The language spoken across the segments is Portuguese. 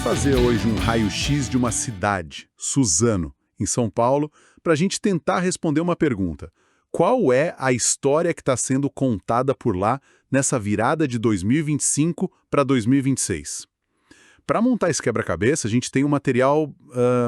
fazer hoje um raio-x de uma cidade, Suzano, em São Paulo, para a gente tentar responder uma pergunta. Qual é a história que está sendo contada por lá nessa virada de 2025 para 2026? Para montar esse quebra-cabeça, a gente tem um material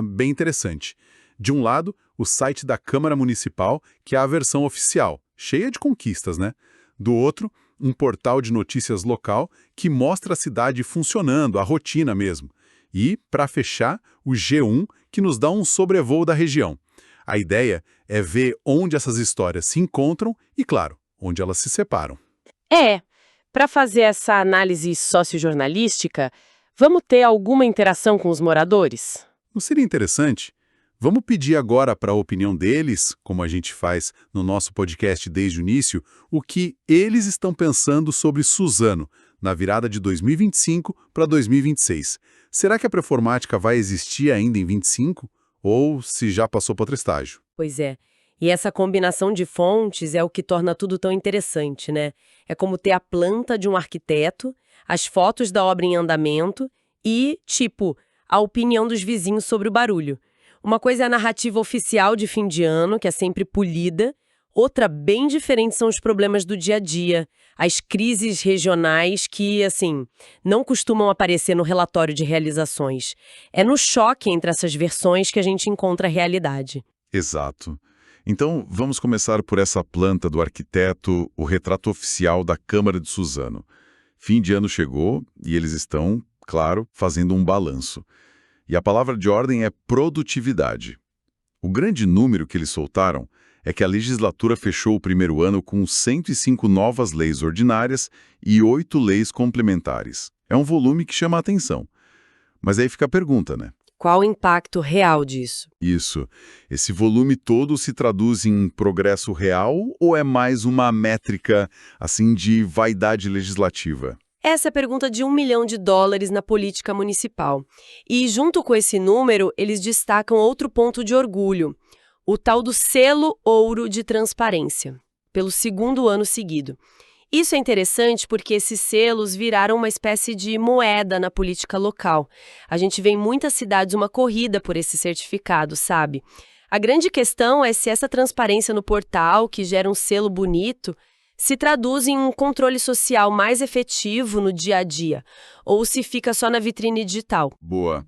bem interessante. De um lado, o site da Câmara Municipal, que é a versão oficial, cheia de conquistas, né? Do outro, um portal de notícias local que mostra a cidade funcionando, a rotina mesmo. E, para fechar, o G1, que nos dá um sobrevoo da região. A ideia é ver onde essas histórias se encontram e, claro, onde elas se separam. Para fazer essa análise sociojornalística, vamos ter alguma interação com os moradores? Não seria interessante? Vamos pedir agora para a opinião deles, como a gente faz no nosso podcast desde o início, o que eles estão pensando sobre Suzano, na virada de 2025 para 2026. Será que a performática vai existir ainda em 25? Ou se já passou para outro estágio? Pois é. E essa combinação de fontes é o que torna tudo tão interessante, né? É como ter a planta de um arquiteto, as fotos da obra em andamento e, a opinião dos vizinhos sobre o barulho. Uma coisa é a narrativa oficial de fim de ano, que é sempre polida. Outra bem diferente são os problemas do dia a dia, as crises regionais que, não costumam aparecer no relatório de realizações. É no choque entre essas versões que a gente encontra a realidade. Exato. Então, vamos começar por essa planta do arquiteto, o retrato oficial da Câmara de Suzano. Fim de ano chegou e eles estão, claro, fazendo um balanço. E a palavra de ordem é produtividade. O grande número que eles soltaram é que a legislatura fechou o primeiro ano com 105 novas leis ordinárias e 8 leis complementares. É um volume que chama a atenção. Mas aí fica a pergunta, né? Qual o impacto real disso? Isso. Esse volume todo se traduz em progresso real ou é mais uma métrica, de vaidade legislativa? Essa é a pergunta de $1 milhão na política municipal. E, junto com esse número, eles destacam outro ponto de orgulho, o tal do selo ouro de transparência, pelo segundo ano seguido. Isso é interessante porque esses selos viraram uma espécie de moeda na política local. A gente vê em muitas cidades uma corrida por esse certificado, sabe? A grande questão é se essa transparência no portal, que gera um selo bonito, se traduz em um controle social mais efetivo no dia a dia, ou se fica só na vitrine digital. Boa.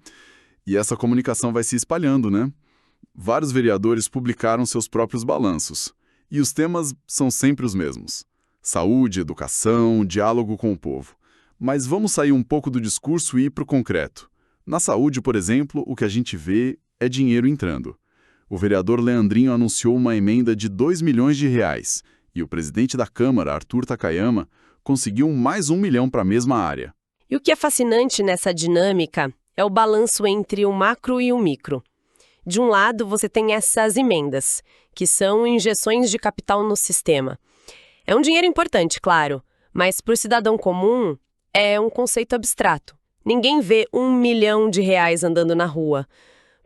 E essa comunicação vai se espalhando, né? Vários vereadores publicaram seus próprios balanços. E os temas são sempre os mesmos. Saúde, educação, diálogo com o povo. Mas vamos sair um pouco do discurso e ir para o concreto. Na saúde, por exemplo, o que a gente vê é dinheiro entrando. O vereador Leandrinho anunciou uma emenda de R$2 milhões. E o presidente da Câmara, Arthur Takayama, conseguiu mais R$1 milhão para a mesma área. E o que é fascinante nessa dinâmica é o balanço entre o macro e o micro. De um lado, você tem essas emendas, que são injeções de capital no sistema. É um dinheiro importante, claro, mas para o cidadão comum é um conceito abstrato. Ninguém vê R$1 milhão andando na rua.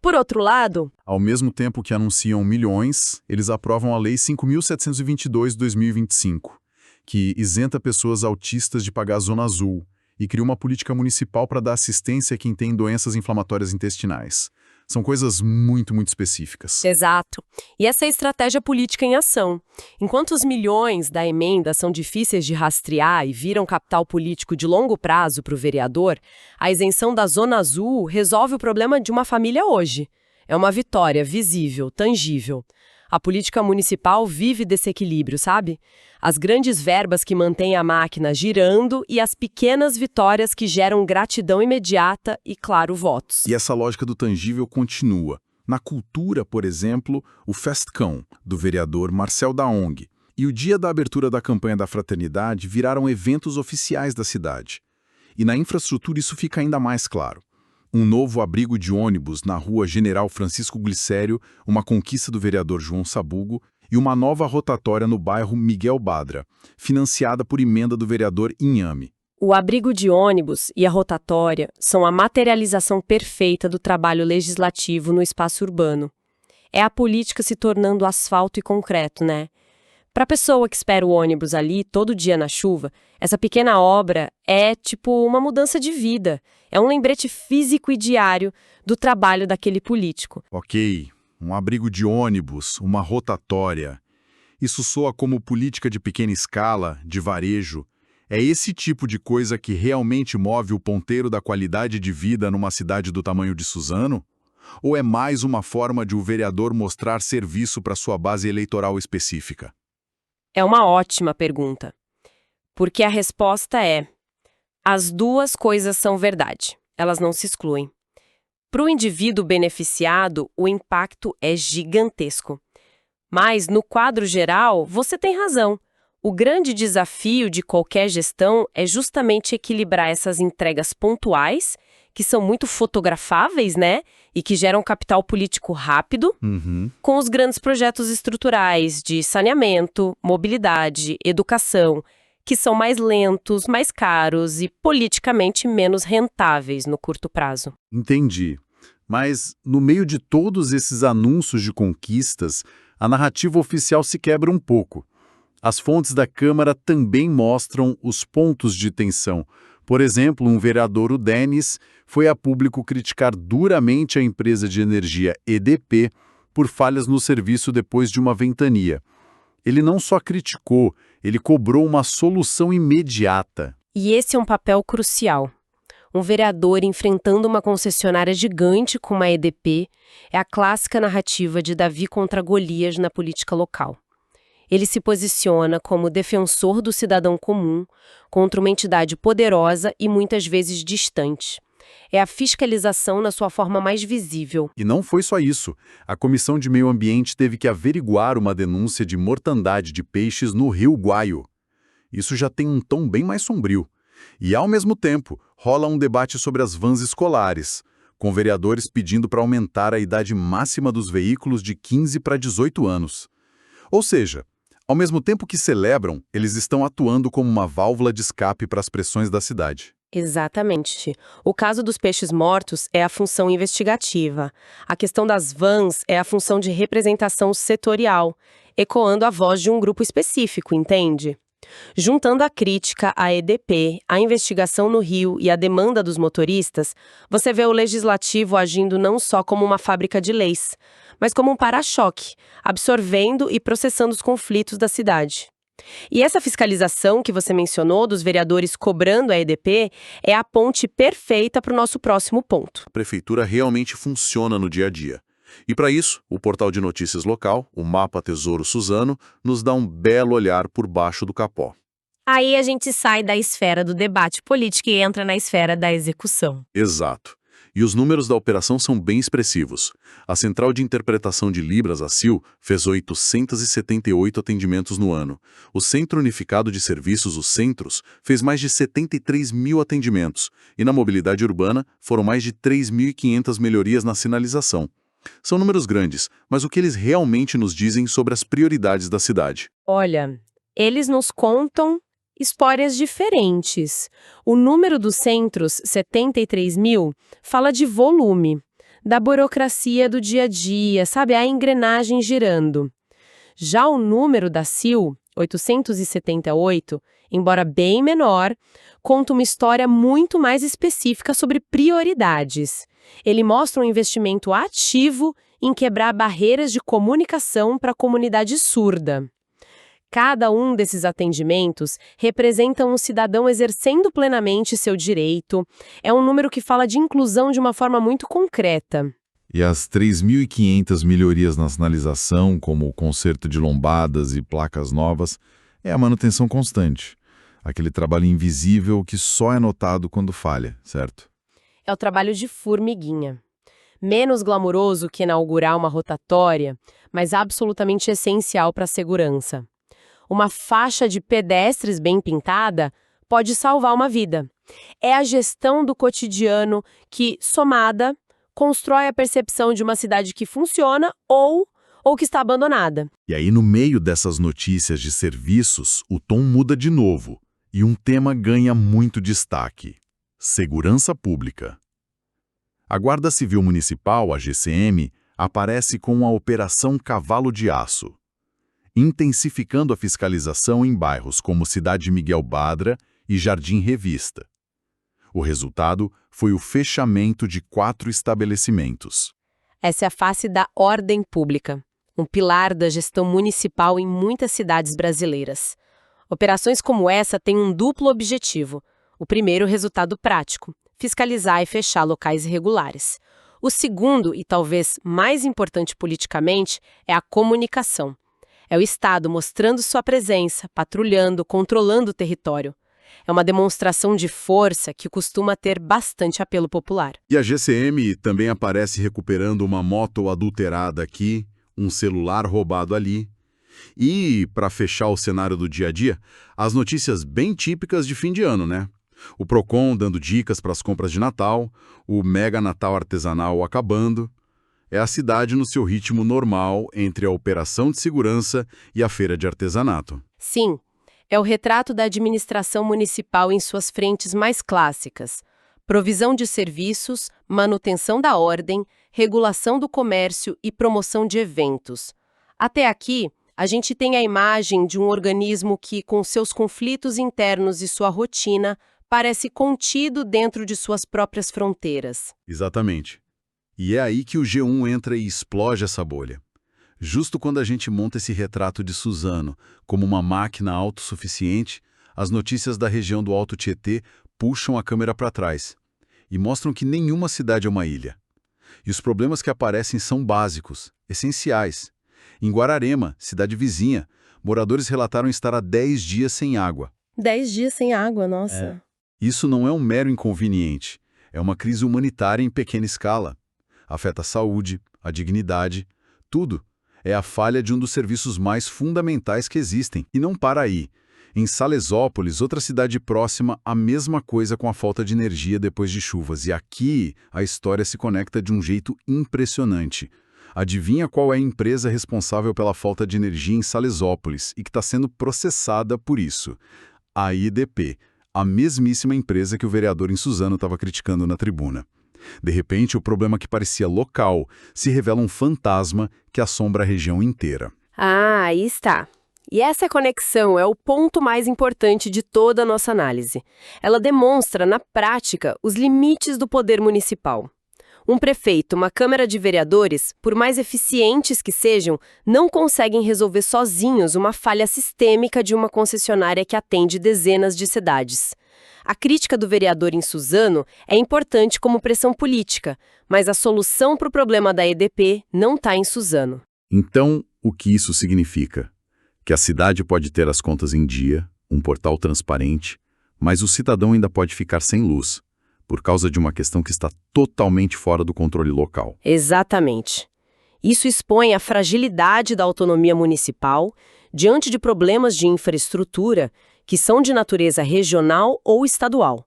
Por outro lado, ao mesmo tempo que anunciam milhões, eles aprovam a Lei 5.722 de 2025, que isenta pessoas autistas de pagar a Zona Azul e cria uma política municipal para dar assistência a quem tem doenças inflamatórias intestinais. São coisas muito, muito específicas. Exato. E essa é a estratégia política em ação. Enquanto os milhões da emenda são difíceis de rastrear e viram capital político de longo prazo para o vereador, a isenção da Zona Azul resolve o problema de uma família hoje. É uma vitória visível, tangível. A política municipal vive desse equilíbrio, sabe? As grandes verbas que mantêm a máquina girando e as pequenas vitórias que geram gratidão imediata e, claro, votos. E essa lógica do tangível continua. Na cultura, por exemplo, o Festcão, do vereador Marcel Daong, e o dia da abertura da campanha da fraternidade viraram eventos oficiais da cidade. E na infraestrutura isso fica ainda mais claro. Um novo abrigo de ônibus na rua General Francisco Glicério, uma conquista do vereador João Sabugo, e uma nova rotatória no bairro Miguel Badra, financiada por emenda do vereador Inhame. O abrigo de ônibus e a rotatória são a materialização perfeita do trabalho legislativo no espaço urbano. É a política se tornando asfalto e concreto, né? Para a pessoa que espera o ônibus ali todo dia na chuva, essa pequena obra é tipo uma mudança de vida. É um lembrete físico e diário do trabalho daquele político. Ok, um abrigo de ônibus, uma rotatória. Isso soa como política de pequena escala, de varejo. É esse tipo de coisa que realmente move o ponteiro da qualidade de vida numa cidade do tamanho de Suzano? Ou é mais uma forma de o vereador mostrar serviço para sua base eleitoral específica? É uma ótima pergunta, porque a resposta é: as duas coisas são verdade, elas não se excluem. Para o indivíduo beneficiado, o impacto é gigantesco. Mas, no quadro geral, você tem razão. O grande desafio de qualquer gestão é justamente equilibrar essas entregas pontuais, que são muito fotografáveis, né? E que geram capital político rápido, com os grandes projetos estruturais de saneamento, mobilidade, educação, que são mais lentos, mais caros e politicamente menos rentáveis no curto prazo. Entendi. Mas, no meio de todos esses anúncios de conquistas, a narrativa oficial se quebra um pouco. As fontes da Câmara também mostram os pontos de tensão. Por exemplo, um vereador, o Denis, foi a público criticar duramente a empresa de energia EDP por falhas no serviço depois de uma ventania. Ele não só criticou, ele cobrou uma solução imediata. E esse é um papel crucial. Um vereador enfrentando uma concessionária gigante como a EDP é a clássica narrativa de Davi contra Golias na política local. Ele se posiciona como defensor do cidadão comum contra uma entidade poderosa e muitas vezes distante. É a fiscalização na sua forma mais visível. E não foi só isso. A Comissão de Meio Ambiente teve que averiguar uma denúncia de mortandade de peixes no Rio Guaio. Isso já tem um tom bem mais sombrio. E, ao mesmo tempo, rola um debate sobre as vans escolares, com vereadores pedindo para aumentar a idade máxima dos veículos de 15 para 18 anos. Ou seja, ao mesmo tempo que celebram, eles estão atuando como uma válvula de escape para as pressões da cidade. Exatamente. O caso dos peixes mortos é a função investigativa. A questão das vans é a função de representação setorial, ecoando a voz de um grupo específico, entende? Juntando a crítica à EDP, a investigação no Rio e a demanda dos motoristas, você vê o legislativo agindo não só como uma fábrica de leis, mas como um para-choque, absorvendo e processando os conflitos da cidade. E essa fiscalização que você mencionou dos vereadores cobrando a EDP é a ponte perfeita para o nosso próximo ponto. A prefeitura realmente funciona no dia a dia. E para isso, o portal de notícias local, o Mapa Tesouro Suzano, nos dá um belo olhar por baixo do capó. Aí a gente sai da esfera do debate político e entra na esfera da execução. Exato. E os números da operação são bem expressivos. A Central de Interpretação de Libras, a CIL, fez 878 atendimentos no ano. O Centro Unificado de Serviços, os Centros, fez mais de 73 mil atendimentos. E na mobilidade urbana, foram mais de 3.500 melhorias na sinalização. São números grandes, mas o que eles realmente nos dizem sobre as prioridades da cidade? Olha, eles nos contam histórias diferentes. O número dos centros, 73 mil, fala de volume, da burocracia do dia a dia, sabe? A engrenagem girando. Já o número da CIL, 878, embora bem menor, conta uma história muito mais específica sobre prioridades. Ele mostra um investimento ativo em quebrar barreiras de comunicação para a comunidade surda. Cada um desses atendimentos representa um cidadão exercendo plenamente seu direito. É um número que fala de inclusão de uma forma muito concreta. E as 3.500 melhorias na sinalização, como o conserto de lombadas e placas novas, é a manutenção constante. Aquele trabalho invisível que só é notado quando falha, certo? É o trabalho de formiguinha. Menos glamuroso que inaugurar uma rotatória, mas absolutamente essencial para a segurança. Uma faixa de pedestres bem pintada pode salvar uma vida. É a gestão do cotidiano que, somada, constrói a percepção de uma cidade que funciona ou que está abandonada. E aí, no meio dessas notícias de serviços, o tom muda de novo e um tema ganha muito destaque: segurança pública. A Guarda Civil Municipal, a GCM, aparece com a Operação Cavalo de Aço. intensificando a fiscalização em bairros como Cidade Miguel Badra e Jardim Revista. O resultado foi o fechamento de 4 estabelecimentos. Essa é a face da ordem pública, um pilar da gestão municipal em muitas cidades brasileiras. Operações como essa têm um duplo objetivo. O primeiro, resultado prático, fiscalizar e fechar locais irregulares. O segundo, e talvez mais importante politicamente, é a comunicação. É o Estado mostrando sua presença, patrulhando, controlando o território. É uma demonstração de força que costuma ter bastante apelo popular. E a GCM também aparece recuperando uma moto adulterada aqui, um celular roubado ali. E, para fechar o cenário do dia a dia, as notícias bem típicas de fim de ano, né? O Procon dando dicas para as compras de Natal, o Mega Natal Artesanal acabando. É a cidade no seu ritmo normal entre a operação de segurança e a feira de artesanato. Sim, é o retrato da administração municipal em suas frentes mais clássicas: provisão de serviços, manutenção da ordem, regulação do comércio e promoção de eventos. Até aqui, a gente tem a imagem de um organismo que, com seus conflitos internos e sua rotina, parece contido dentro de suas próprias fronteiras. Exatamente. E é aí que o G1 entra e explode essa bolha. Justo quando a gente monta esse retrato de Suzano como uma máquina autossuficiente, as notícias da região do Alto Tietê puxam a câmera para trás e mostram que nenhuma cidade é uma ilha. E os problemas que aparecem são básicos, essenciais. Em Guararema, cidade vizinha, moradores relataram estar há 10 dias sem água. 10 dias sem água, nossa. Isso não é um mero inconveniente, é uma crise humanitária em pequena escala. Afeta a saúde, a dignidade, tudo. É a falha de um dos serviços mais fundamentais que existem. E não para aí. Em Salesópolis, outra cidade próxima, a mesma coisa com a falta de energia depois de chuvas. E aqui a história se conecta de um jeito impressionante. Adivinha qual é a empresa responsável pela falta de energia em Salesópolis e que está sendo processada por isso? A IDP, a mesmíssima empresa que o vereador em Suzano estava criticando na tribuna. De repente, o problema que parecia local se revela um fantasma que assombra a região inteira. Ah, aí está. E essa conexão é o ponto mais importante de toda a nossa análise. Ela demonstra, na prática, os limites do poder municipal. Um prefeito, uma Câmara de Vereadores, por mais eficientes que sejam, não conseguem resolver sozinhos uma falha sistêmica de uma concessionária que atende dezenas de cidades. A crítica do vereador em Suzano é importante como pressão política, mas a solução para o problema da EDP não está em Suzano. Então, o que isso significa? Que a cidade pode ter as contas em dia, um portal transparente, mas o cidadão ainda pode ficar sem luz, por causa de uma questão que está totalmente fora do controle local. Exatamente. Isso expõe a fragilidade da autonomia municipal diante de problemas de infraestrutura que são de natureza regional ou estadual.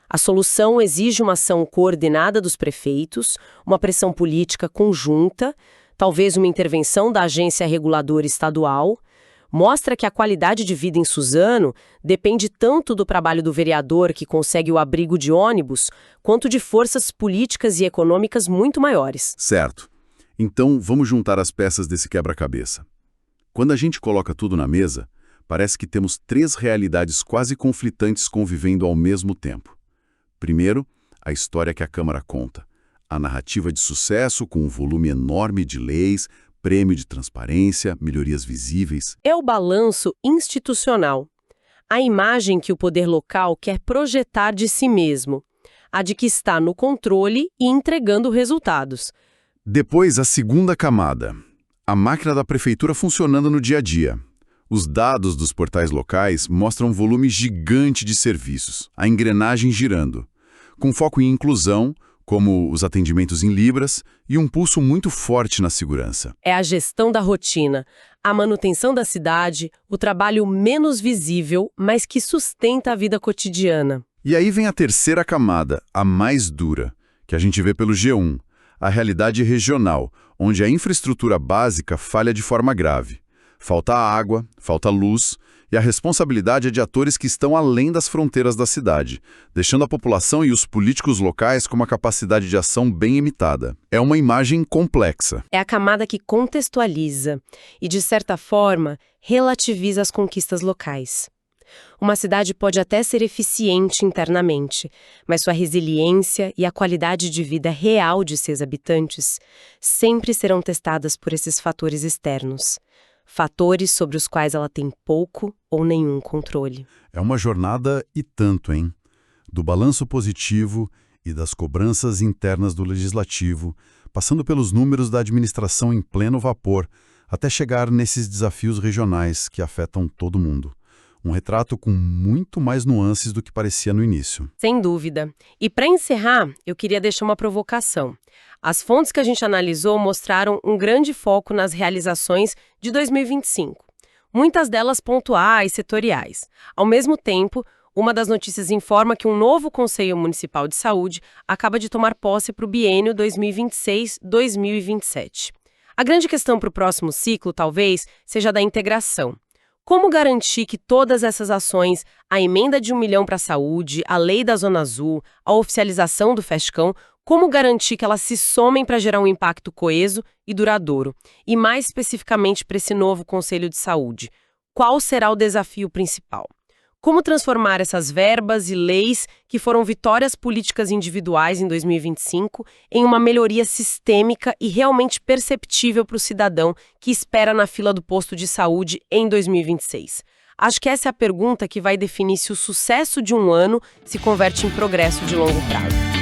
A solução exige uma ação coordenada dos prefeitos, uma pressão política conjunta, talvez uma intervenção da agência reguladora estadual. Mostra que a qualidade de vida em Suzano depende tanto do trabalho do vereador que consegue o abrigo de ônibus, quanto de forças políticas e econômicas muito maiores. Certo. Então, vamos juntar as peças desse quebra-cabeça. Quando a gente coloca tudo na mesa, parece que temos 3 realidades quase conflitantes convivendo ao mesmo tempo. Primeiro, a história que a Câmara conta. A narrativa de sucesso com um volume enorme de leis, prêmio de transparência, melhorias visíveis. É o balanço institucional. A imagem que o poder local quer projetar de si mesmo. A de que está no controle e entregando resultados. Depois, a segunda camada. A máquina da prefeitura funcionando no dia a dia. Os dados dos portais locais mostram um volume gigante de serviços, a engrenagem girando, com foco em inclusão, como os atendimentos em libras, e um pulso muito forte na segurança. É a gestão da rotina, a manutenção da cidade, o trabalho menos visível, mas que sustenta a vida cotidiana. E aí vem a terceira camada, a mais dura, que a gente vê pelo G1, a realidade regional, onde a infraestrutura básica falha de forma grave. Falta água, falta luz E a responsabilidade é de atores que estão além das fronteiras da cidade, deixando a população e os políticos locais com uma capacidade de ação bem limitada. É uma imagem complexa. É a camada que contextualiza e, de certa forma, relativiza as conquistas locais. Uma cidade pode até ser eficiente internamente, mas sua resiliência e a qualidade de vida real de seus habitantes sempre serão testadas por esses fatores externos. Fatores sobre os quais ela tem pouco ou nenhum controle. É uma jornada e tanto, hein? Do balanço positivo e das cobranças internas do legislativo, passando pelos números da administração em pleno vapor, até chegar nesses desafios regionais que afetam todo mundo. Um retrato com muito mais nuances do que parecia no início. Sem dúvida. E para encerrar, eu queria deixar uma provocação. As fontes que a gente analisou mostraram um grande foco nas realizações de 2025. Muitas delas pontuais, setoriais. Ao mesmo tempo, uma das notícias informa que um novo Conselho Municipal de Saúde acaba de tomar posse para o biênio 2026-2027. A grande questão para o próximo ciclo, talvez, seja da integração. Como garantir que todas essas ações, a emenda de 1 milhão para a saúde, a lei da Zona Azul, a oficialização do FESCAM, como garantir que elas se somem para gerar um impacto coeso e duradouro? E mais especificamente para esse novo Conselho de Saúde, qual será o desafio principal? Como transformar essas verbas e leis que foram vitórias políticas individuais em 2025 em uma melhoria sistêmica e realmente perceptível para o cidadão que espera na fila do posto de saúde em 2026? Acho que essa é a pergunta que vai definir se o sucesso de um ano se converte em progresso de longo prazo.